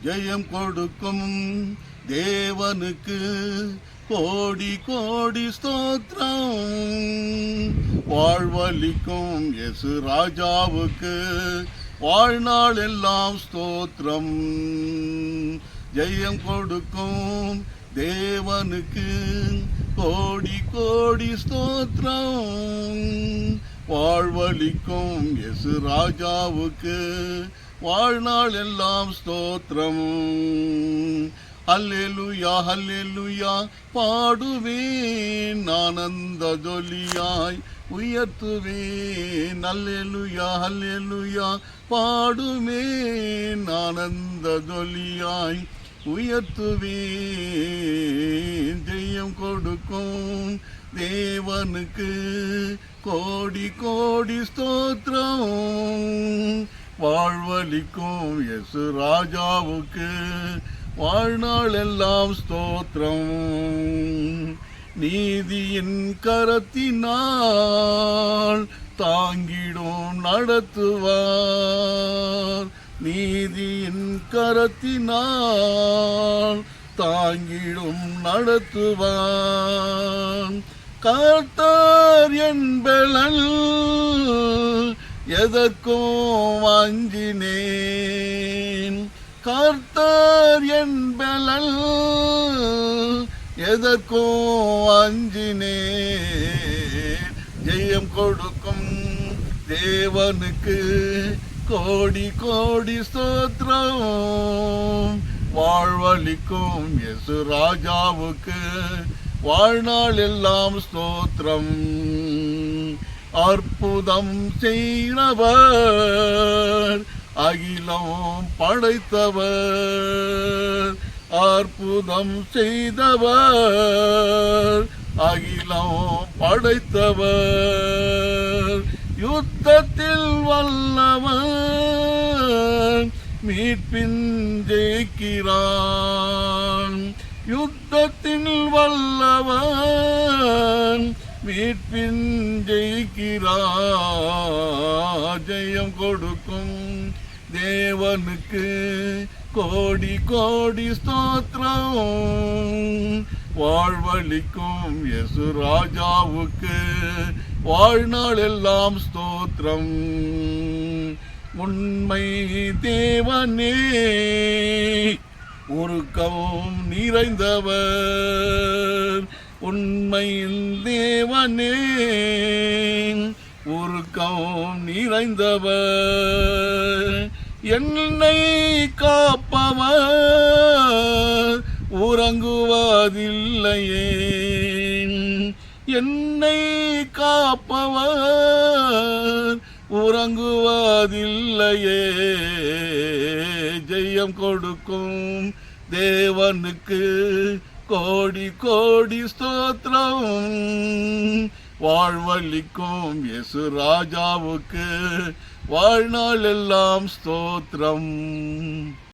ஜெயம் கொடுக்கும் தேவனுக்கு கோடி கோடி ஸ்தோத்திரம். வாழ்வளிக்கும் இயேசு ராஜாவுக்கு வாழ்நாள் எல்லாம் ஸ்தோத்திரம். ஜெயம் கொடுக்கும் தேவனுக்கு கோடி கோடி ஸ்தோத்திரம். வாழ்வளிக்கும் இயேசு ராஜாவுக்கு வாழ்நாள் எல்லாம் ஸ்தோத்திரம். அல்லேலூயா அல்லேலூயா பாடுவேன் ஆனந்த ஜொலியாய் உயர்த்துவேன். அல்லேலூயா அல்லேலூயா பாடுவேன் ஆனந்த ஜொலியாய் உயர்த்துவேன். ஜெயம் கொடுக்கும் தேவனுக்கு கோடி கோடி ஸ்தோத்திரம். வாழ்வளிக்கும் இயேசு ராஜாவுக்கு வாழ்நாள் எல்லாம் ஸ்தோத்திரம். நீதியின் கரத்தினால் தாங்கிடும் நடத்துவார். நீதியின் கரத்தினால் தாங்கிடும் நடத்துவார். கர்த்தர் என் பெலன் எதற்கும் அஞ்சினேன். கர்த்தர் என் பெலன் எதற்கும் அஞ்சினேன். ஜெயம் கொடுக்கும் தேவனுக்கு கோடி கோடி ஸ்தோத்திரம். வாழ்வளிக்கும் இயேசு ராஜாவுக்கு வாழ்நாள் எல்லாம் ஸ்தோத்திரம். அற்புதம் செய்கிறவர் அகிலம் படைத்தவர். அற்புதம் செய்தவர் அகிலம் படைத்தவர். யுத்தத்தில் வல்லவர் மீட்பின் ஜெயிக்கிறான். யுத்தத்தில் வல்லவர் மீட்பின் ஜெயிக்கிறான். ஜெயம் கொடுக்கும் தேவனுக்கு கோடி கோடி ஸ்தோத்திரம். வாழ்வளிக்கும் இயேசு ராஜாவுக்கு வாழ்நாள் எல்லாம் ஸ்தோத்திரம். உண்மை தேவனே உருக்கம் நிறைந்தவர். உண்மையின் தேவனே உருக்கம் நிறைந்தவர். என்னை காப்பவர் உறங்குவதில்லையே. என்னை காப்பவர் உறங்குவதில்லையே. ஜெயம் கொடுக்கும் தேவனுக்கு கோடி கோடி ஸ்தோத்திரம். வாழ்வளிக்கும் இயேசு ராஜாவுக்கு வாழ்நாள் எல்லாம் ஸ்தோத்திரம்.